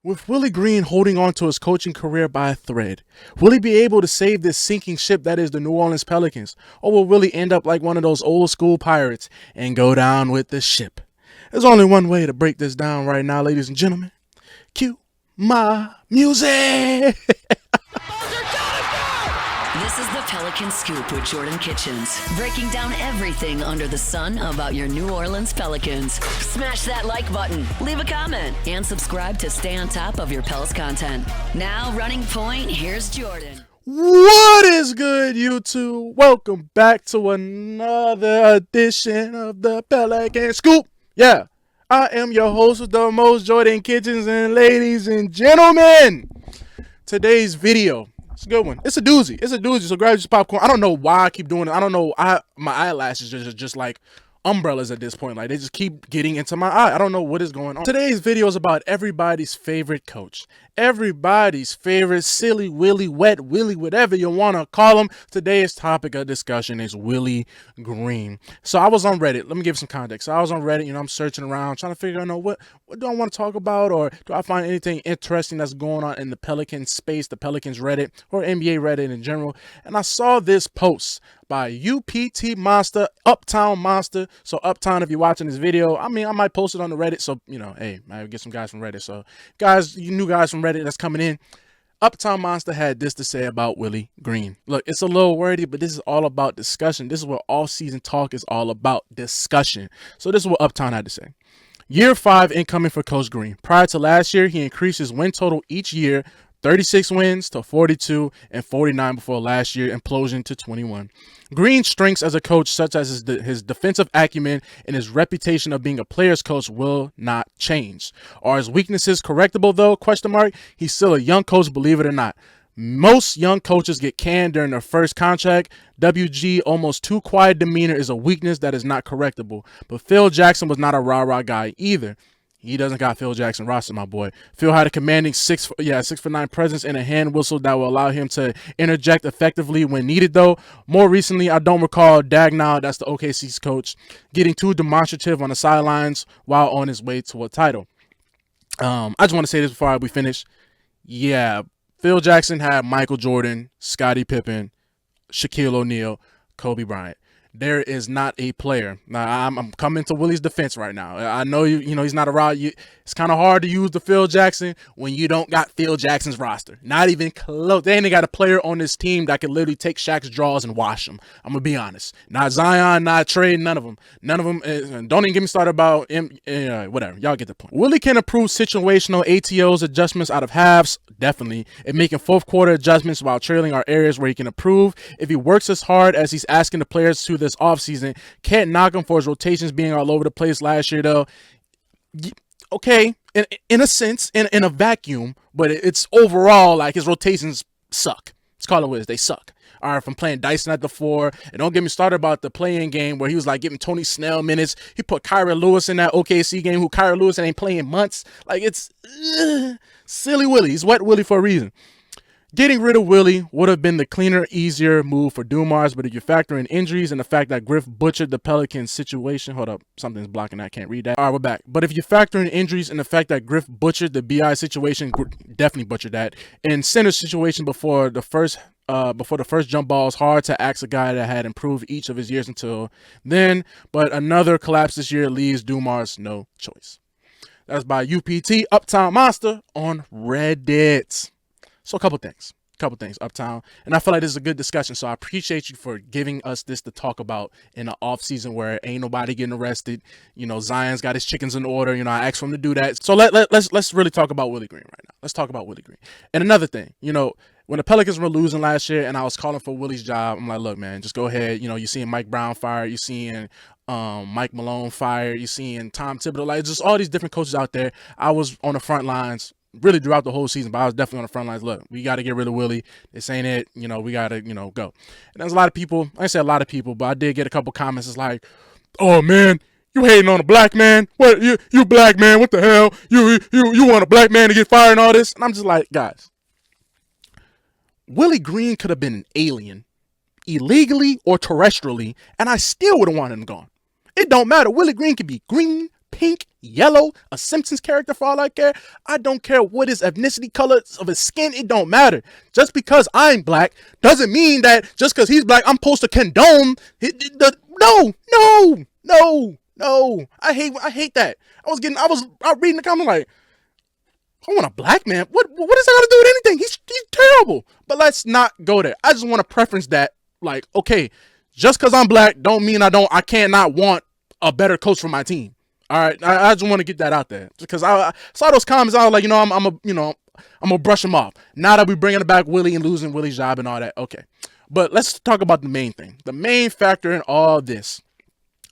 With Willie Green holding on to his coaching career by a thread, will he be able to save this sinking ship that is the New Orleans Pelicans? Or will Willie end up like one of those old school pirates and go down with the ship? There's only one way to break this down right now, ladies and gentlemen. Cue my music! This is the Pelican Scoop with Jordan Kichens, breaking down everything under the sun about your New Orleans Pelicans. Smash that like button, leave a comment, and subscribe to stay on top of your Pels content. Now, running point, here's Jordan. What is good, YouTube? Welcome back to another edition of the Pelican Scoop. Yeah, I am your host with the most, Jordan Kichens, and ladies and gentlemen, today's video. It's a good one. It's a doozy. So grab your popcorn. I don't know why I keep doing it. I don't know. My eyelashes are just like umbrellas at this point. Like they just keep getting into my eye. I don't know what is going on. Today's video is about everybody's favorite coach. Everybody's favorite silly Willie, wet Willie, whatever you want to call him. Today's topic of discussion is Willie Green. So I was on Reddit. Let me give you some context. So I was on Reddit, I'm searching around, trying to figure out, what do I want to talk about, or do I find anything interesting that's going on in the Pelican space, the Pelicans Reddit, or NBA Reddit in general. And I saw this post by UPT Monster, Uptown Monster. So Uptown, if you're watching this video, I might post it on the Reddit. So, hey, I get some guys from Reddit. So guys, you new guys from Reddit that's coming in. Uptown Monster had this to say about Willie Green. Look, it's a little wordy, but this is all about discussion. This is what all season talk is all about, discussion. So this is what Uptown had to say. Year 5 incoming for Coach Green. Prior to last year, he increased his win total each year, 36 wins to 42 and 49 before last year implosion to 21. Green's strengths as a coach, such as his defensive acumen and his reputation of being a player's coach, will not change. Are his weaknesses correctable though? He's still a young coach, believe it or not. Most young coaches get canned during their first contract. WG almost too quiet demeanor is a weakness that is not correctable. But Phil Jackson was not a rah-rah guy either. He doesn't got Phil Jackson roster, my boy. Phil had a commanding 6'9" presence and a hand whistle that will allow him to interject effectively when needed, though. More recently, I don't recall Dagnall, that's the OKC's coach, getting too demonstrative on the sidelines while on his way to a title. I just want to say this before we finish. Yeah, Phil Jackson had Michael Jordan, Scottie Pippen, Shaquille O'Neal, Kobe Bryant. There is not a player. Now, I'm coming to Willie's defense right now. I know he's not around. It's kind of hard to use the Phil Jackson when you don't got Phil Jackson's roster. Not even close. They ain't got a player on this team that can literally take Shaq's draws and wash them. I'm gonna be honest. Not Zion, not Trey, none of them. Don't even get me started about whatever. Y'all get the point. Willie can improve situational ATOs adjustments out of halves, definitely, and making fourth quarter adjustments while trailing are areas where he can improve. If he works as hard as he's asking the players to this offseason, can't knock him for his rotations being all over the place last year, though. Okay, in a sense, in a vacuum, but it's overall like his rotations suck. Let's call it what it is. They suck. All right, from playing Dyson at the 4, and don't get me started about the play-in game where he was like giving Tony Snell minutes. He put Kyra Lewis in that OKC game, who Kyra Lewis ain't playing months. Like, it's silly Willie. He's wet Willie for a reason. Getting rid of Willie would have been the cleaner, easier move for Dumars, but if you factor in injuries and the fact that Griff butchered the Pelicans situation, hold up, something's blocking that, I can't read that. All right, we're back. But if you factor in injuries and the fact that Griff butchered the BI situation, definitely butchered that, and center situation before the first jump ball, is hard to ask a guy that had improved each of his years until then, but another collapse this year leaves Dumars no choice. That's by UPT Uptown Monster on Reddit. So a couple things, Uptown. And I feel like this is a good discussion, so I appreciate you for giving us this to talk about in the off season where ain't nobody getting arrested. Zion's got his chickens in order. I asked for him to do that. So let's really talk about Willie Green right now. Let's talk about Willie Green. And another thing, when the Pelicans were losing last year and I was calling for Willie's job, I'm like, look, man, just go ahead. You're seeing Mike Brown fired. You're seeing Mike Malone fired. You're seeing Tom Thibodeau. Like, just all these different coaches out there. I was on the front lines really throughout the whole season, but I was definitely on the front lines. Look, we got to get rid of Willie. This ain't it. We got to, go. And there's a lot of people, I say a lot of people, but I did get a couple comments. It's like, oh, man, you hating on a black man? What, you black man? What the hell? You want a black man to get fired and all this? And I'm just like, guys, Willie Green could have been an alien, illegally or terrestrially, and I still would have wanted him gone. It don't matter. Willie Green could be green, pink, yellow, a Simpsons character for all I care. I don't care what his ethnicity, color of his skin, it don't matter. Just because I'm black doesn't mean that just because he's black, I'm supposed to condone no. I hate that. I was reading the comment like, I want a black man. What does that got to do with anything? He's terrible. But let's not go there. I just want to preference that, like, okay, just because I'm black don't mean I can't not want a better coach for my team. All right, I just want to get that out there because I saw those comments. I was like, I'm gonna brush them off. Now that we're bringing it back, Willie and losing Willie's job and all that. Okay, but let's talk about the main thing. The main factor in all this.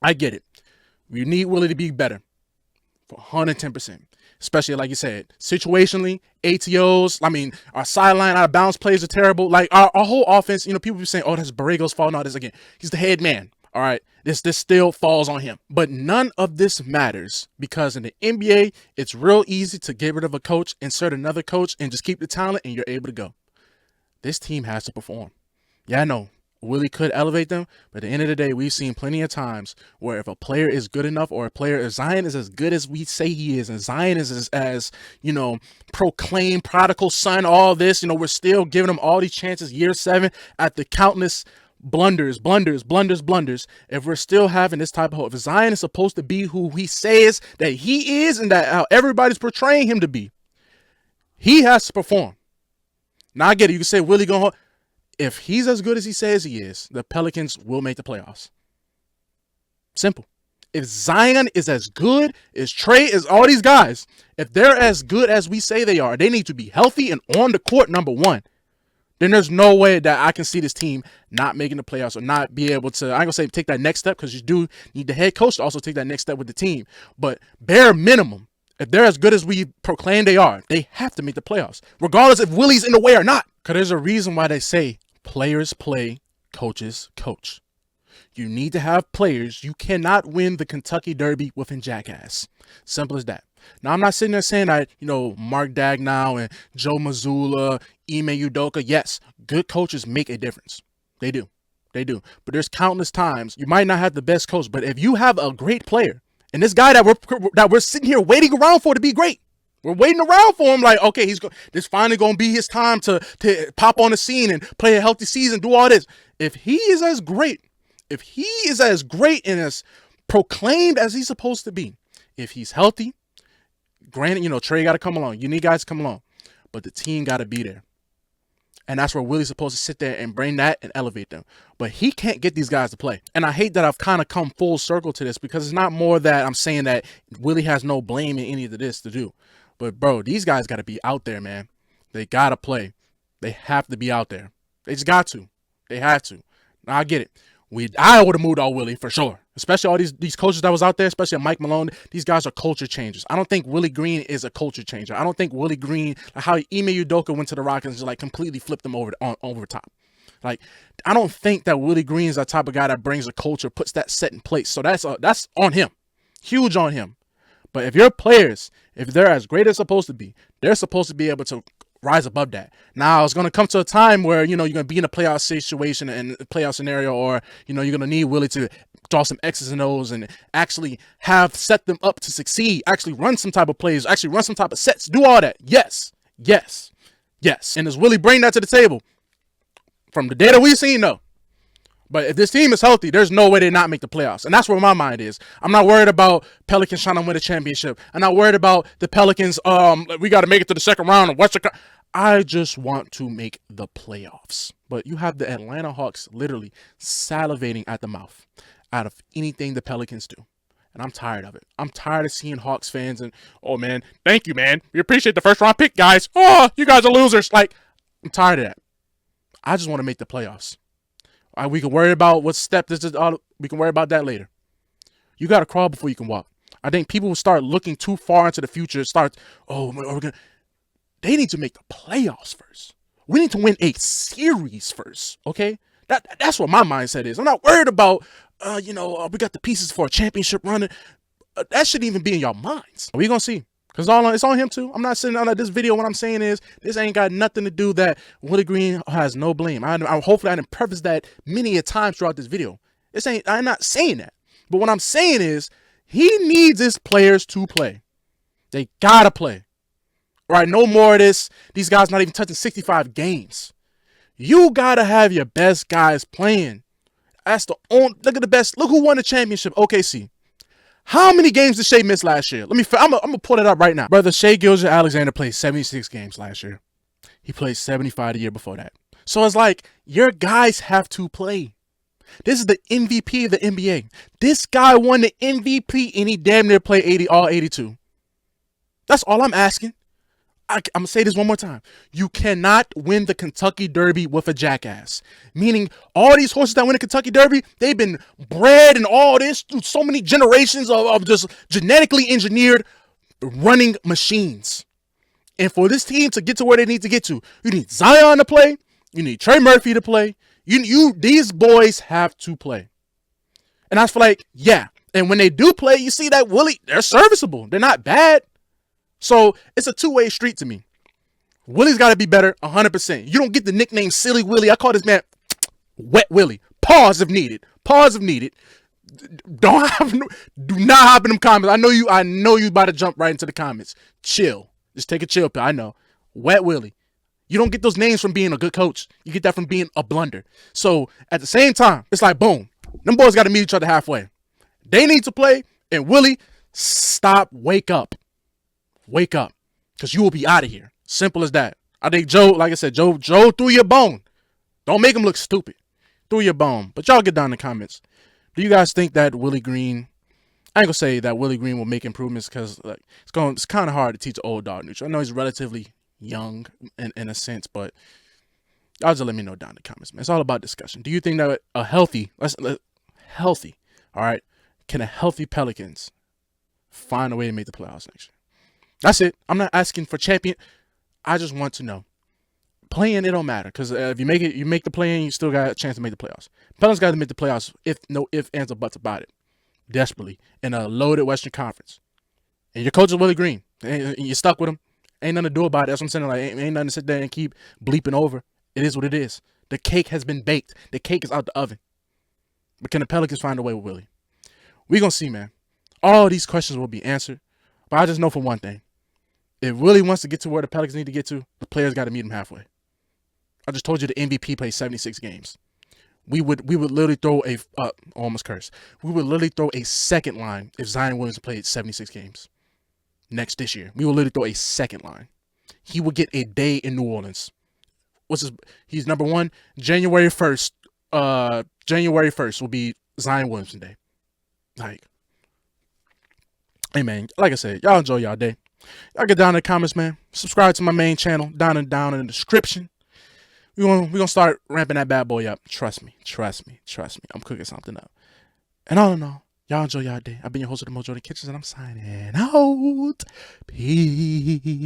I get it. We need Willie to be better for 110%. Especially, like you said, situationally, ATOs, our sideline, out of bounds plays are terrible. Like, our whole offense, people be saying, oh, that's Borrego's fault. No, this again. He's the head man. All right. This still falls on him. But none of this matters because in the NBA, it's real easy to get rid of a coach, insert another coach, and just keep the talent, and you're able to go. This team has to perform. Yeah, I know. Willie could elevate them, but at the end of the day, we've seen plenty of times where if a player is good enough or if Zion is as good as we say he is, and Zion is as proclaimed prodigal son, all this, we're still giving him all these chances year 7 at the countless blunders. If we're still having this type of hope, if Zion is supposed to be who he says that he is and that how everybody's portraying him to be, he has to perform. Now I get it. You can say Willie going to if he's as good as he says he is, the Pelicans will make the playoffs. Simple. If Zion is as good as Trey, as all these guys, if they're as good as we say they are, they need to be healthy and on the court, number one. Then there's no way that I can see this team not making the playoffs or not be able to, I ain't going to say take that next step because you do need the head coach to also take that next step with the team. But bare minimum, if they're as good as we proclaim they are, they have to make the playoffs, regardless if Willie's in the way or not. Because there's a reason why they say players play, coaches coach. You need to have players. You cannot win the Kentucky Derby within Jackass. Simple as that. Now, I'm not sitting there saying that, Mark Dagnall and Joe Mazzulla, Ime Udoka, yes, good coaches make a difference. They do. But there's countless times you might not have the best coach, but if you have a great player, and this guy that we're sitting here waiting around for to be great, we're waiting around for him like, okay, this finally going to be his time to pop on the scene and play a healthy season, do all this. If he is as great and as proclaimed as he's supposed to be, if he's healthy, granted, Trey got to come along. You need guys to come along. But the team got to be there. And that's where Willie's supposed to sit there and bring that and elevate them. But he can't get these guys to play. And I hate that I've kind of come full circle to this because it's not more that I'm saying that Willie has no blame in any of this to do. But, bro, these guys got to be out there, man. They got to play. They have to be out there. They just got to. They have to. Now, I get it. I would have moved all Willie for sure. Especially all these coaches that was out there, especially Mike Malone. These guys are culture changers. I don't think Willie Green is a culture changer. I don't think Willie Green, like how Ime Udoka went to the Rockets and just like completely flipped them over top. Like, I don't think that Willie Green is that type of guy that brings a culture, puts that set in place. So that's on him. Huge on him. But if your players, if they're as great as supposed to be, they're supposed to be able to rise above that. Now, it's going to come to a time where, you're going to be in a playoff situation and a playoff scenario, or, you're going to need Willie to draw some X's and O's and actually have set them up to succeed, actually run some type of plays, actually run some type of sets, do all that. Yes. And does Willie bring that to the table? From the data we've seen, no. But if this team is healthy, there's no way they not make the playoffs. And that's where my mind is. I'm not worried about Pelicans trying to win a championship. I'm not worried about the Pelicans, we got to make it to the second round of Western. I just want to make the playoffs. But you have the Atlanta Hawks literally salivating at the mouth out of anything the Pelicans do. And I'm tired of it. I'm tired of seeing Hawks fans and, oh, man, thank you, man. We appreciate the first round pick, guys. Oh, you guys are losers. Like, I'm tired of that. I just want to make the playoffs. We can worry about what step this is. We can worry about that later. You got to crawl before you can walk. I think people will start looking too far into the future. They need to make the playoffs first. We need to win a series first, okay? That's what my mindset is. I'm not worried about, we got the pieces for a championship run. That shouldn't even be in your minds. We're going to see. Because it's on him, too. I'm not sitting on this video. What I'm saying is this ain't got nothing to do that Willie Green has no blame. Hopefully, I didn't preface that many a times throughout this video. I'm not saying that. But what I'm saying is He needs his players to play. They gotta play. All right, no more of this. These guys not even touching 65 games. You gotta have your best guys playing. That's the only. Look at the best. Look who won the championship. OKC. How many games did Shea miss last year? I'm gonna pull it up right now. Brother, Shea Gilgeous-Alexander played 76 games last year. He played 75 the year before that. So it's like, your guys have to play. This is the MVP of the NBA. This guy won the MVP and he damn near played all 82. That's all I'm asking. I'm going to say this one more time. You cannot win the Kentucky Derby with a jackass. Meaning, all these horses that win the Kentucky Derby, they've been bred and all this through so many generations of just genetically engineered running machines. And for this team to get to where they need to get to, you need Zion to play. You need Trey Murphy to play. These boys have to play. And I feel like, yeah. And when they do play, you see that Willie, they're serviceable. They're not bad. So it's a two-way street to me. Willie's got to be better 100%. You don't get the nickname Silly Willie. I call this man Wet Willie. Pause if needed. Pause if needed. Do not hop in them comments. I know you about to jump right into the comments. Chill. Just take a chill pill. I know. Wet Willie. You don't get those names from being a good coach. You get that from being a blunder. So at the same time, it's like, boom. Them boys got to meet each other halfway. They need to play. And Willie, stop. Wake up. Wake up, because you will be out of here. Simple as that. I think Joe, like I said, Joe threw your bone. Don't make him look stupid. Threw your bone. But y'all get down in the comments. Do you guys think that Willie Green, I ain't going to say that Willie Green will make improvements because it's kind of hard to teach an old dog new trick. I know he's relatively young in a sense, but y'all just let me know down in the comments, man. It's all about discussion. Do you think that healthy, all right, can a healthy Pelicans find a way to make the playoffs next year? That's it. I'm not asking for champion. I just want to know. Playing, it don't matter. Because if you make the play-in, you still got a chance to make the playoffs. Pelicans got to make the playoffs, no ifs, ands, or buts about it. Desperately. In a loaded Western Conference. And your coach is Willie Green. And you're stuck with him. Ain't nothing to do about it. That's what I'm saying. Like, ain't nothing to sit there and keep bleeping over. It is what it is. The cake has been baked. The cake is out the oven. But can the Pelicans find a way with Willie? We're going to see, man. All these questions will be answered. But I just know for one thing. If Willie wants to get to where the Pelicans need to get to, the players got to meet him halfway. I just told you the MVP played 76 games. We would literally throw almost curse. We would literally throw a second line if Zion Williamson played 76 games this year. We would literally throw a second line. He would get a day in New Orleans. He's number one. January 1st will be Zion Williamson Day. Like, hey man, like I said, y'all enjoy y'all day. Y'all get down in the comments, man. Subscribe to my main channel down in the description. We're gonna start ramping that bad boy up. Trust me. I'm cooking something up. And all in all, y'all enjoy y'all day. I've been your host of the Mo Jordan Kichens, and I'm signing out. Peace.